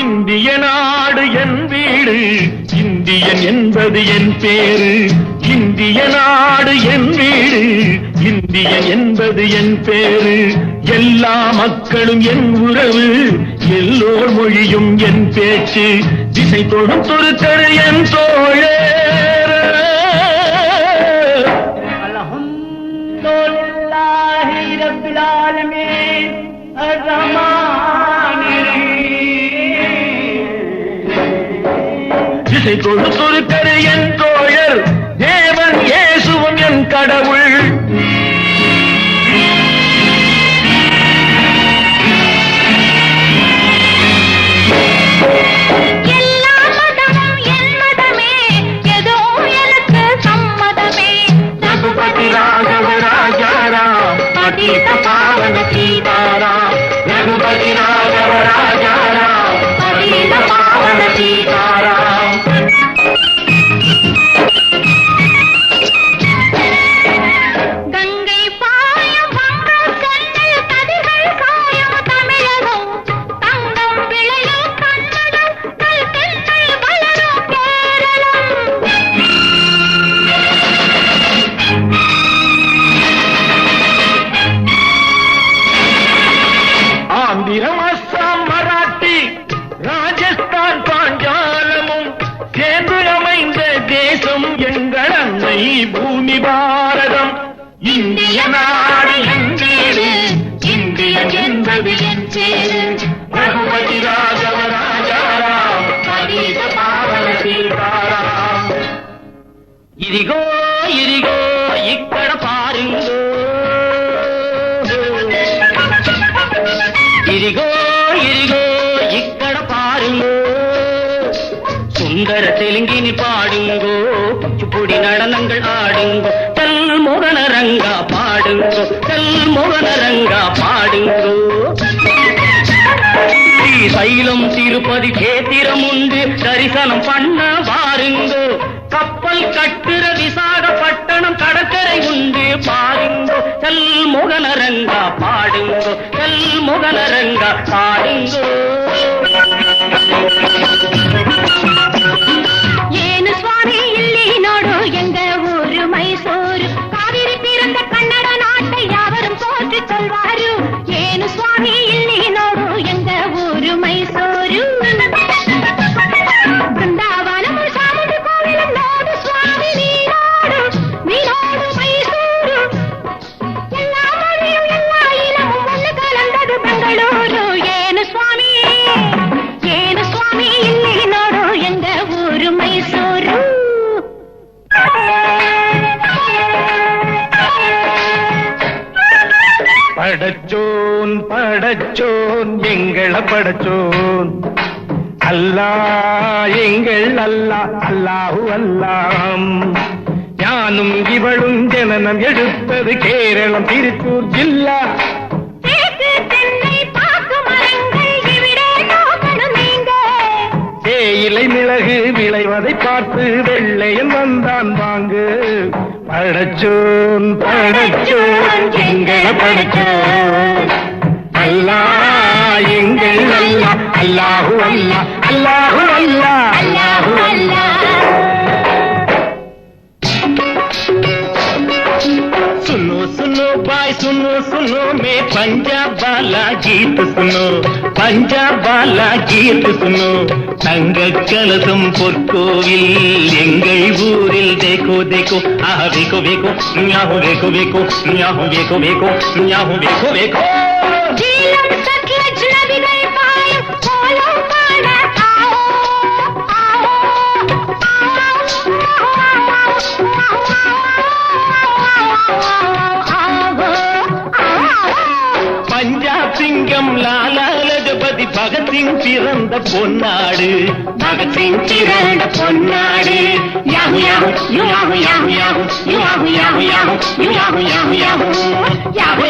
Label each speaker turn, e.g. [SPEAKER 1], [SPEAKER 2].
[SPEAKER 1] இந்திய நாடு என் வீடு, இந்தியன் என்பது என் பேரு. இந்திய நாடு என் வீடு, இந்தியன் என்பது என் பேரு. எல்லா மக்களும் என் உறவு, எல்லோர் மொழியும் என் பேச்சு. திசை தொடும் துருக்கரு என் தோழே.
[SPEAKER 2] அல்ஹம்துலில்லாஹி ரப்பில் ஆலமீன் அர்-ரஹ்மானிர்
[SPEAKER 1] திசை தொடுத்தொருக்கரு என் தோழர், தேவன் இயேசுவும் என் கடவுள்.
[SPEAKER 3] எல்லா மதமும் என் மதமே, ஏதோ எனக்கு சம்மதமே.
[SPEAKER 1] ரகுபதி ராகவ ராஜாராம், பதித பாவன சீதாராம். ரகுபதி ராகவ ராஜாராம், பதித பாவன சீதாராம்.
[SPEAKER 3] கங்கை பாயும் வங்கக் கண்ணில் கதிர்கள் காயும் தமிழகம். தங்கம் விளையும் கன்னடம், நல் தென்னை வளரும் கேரளம்.
[SPEAKER 1] ஆந்திரம், அஸ்ஸாம், மராட்டி, ராஜஸ்தான், பாஞ்சாலமும் சேர்ந்து அமைந்த தேசம் எங்கள் அன்னை பூமி பாரதம். இந்திய நாடு என் வீடு, இந்தியன் என்பது என் பேரு. ரகுபதி ராகவ ராஜாராம், பதீத பாவன சீதாராம். ఇదిగో ఇదిగో ఇక్కడ పారిందో, ఇదిగో ఇదిగో ఇక్కడ పారిందో. சுந்தர தெலுங்கினி பாடுங்கோ, குச்சிப்புடி நடனங்கள் ஆடுங்கோ. கல்மோகன ரங்கா பாடுங்கோ, கல்மோகன ரங்கா பாடுங்கோ. ஸ்ரீசைலம் திருப்பதி கேத்திரம் உண்டு, தரிசனம் பண்ண வாருங்கோ. கப்பல் கட்டுற விசாகப்பட்டணம் கடற்கரை உண்டு பாருங்கோ. கல்மோகன ரங்கா பாடுங்கோ, கல்மோகன ரங்கா பாடுங்கோ.
[SPEAKER 3] ಏನು ಸ್ವಾಮಿ ಇಲ್ಲಿ ನೋಡು எங்க ஊரு மைசூரு. காவிரி பிறந்த கன்னட நாட்டை யாவரும் போற்றி சொல்வாரு. ಏನು ಸ್ವಾಮಿ ಇಲ್ಲಿ ನೋಡು எங்க ஊரு மைசூரு. பிருந்தாவனமும் சாமுண்டி கோவிலும் நோடு சுவாமி நீரோடு, நீரோடு மைசூரு. எல்லா மொழியும் எல்லா இனமும் ஒண்ணு கலந்தது பெங்களூரு. ಏನು ಸ್ವಾಮி, ಏನು ಸ್ವಾಮಿ ಇಲ್ಲಿ ನೋಡು எங்க ஊரு மைசூரு.
[SPEAKER 1] படச்சோன் படச்சோன் எங்கள படச்சோன், அல்லாஹ் எங்கள் அல்லாஹ், அல்லாஹு அல்லாம். ஞானும் இவளும் ஜனனம் எடுத்தது கேரளம் திருச்சூர் ஜில்லா.
[SPEAKER 3] தேக்கு தென்னை பாக்கு மரங்கள் இவிடே நோக்கணும் நீங்க.
[SPEAKER 1] தேயிலை மிளகு விளைவதை பார்த்து வெள்ளையன் வந்தான் வாங்கு. படச்சோன் படச்சோன் எங்கள படச்சோன், அல்லாஹ் எங்கள் அல்லாஹ், அல்லாஹு அல்லாஹ், அல்லாஹு அல்லாஹ், அல்லாஹு அல்லாஹ். सुनो सुनो भाई सुनो सुनो, मैं पंजाब वाला गीत सुनो, पंजाब वाला गीत सुनो. தங்க கலசம் பொற்கோவில் எங்கள் ஊரில் தேக்கோ தேக்கோ, ஆஹா வேக்கோ வேக்கோ, ஞாஹு வேக்கோ வேக்கோ, ஞாஹு வேக்கோ வேக்கோ, ஞாஹு வேக்கோ வேக்கோ.
[SPEAKER 3] ஜீலம் சட்லஜ் நதிகள் பாயும் கோலம் காண ஆவோ, ஆவோ,
[SPEAKER 1] பஞ்சாப் சிங்கம் லாலா லஜபதி பகத்சிங் பிறந்த பொன்னாடு, பகத்சிங் பிறந்த பொன்னாடு. Yahoo yahoo yahoo yahoo yahoo yahoo yahoo yahoo yahoo yahoo yahoo yahoo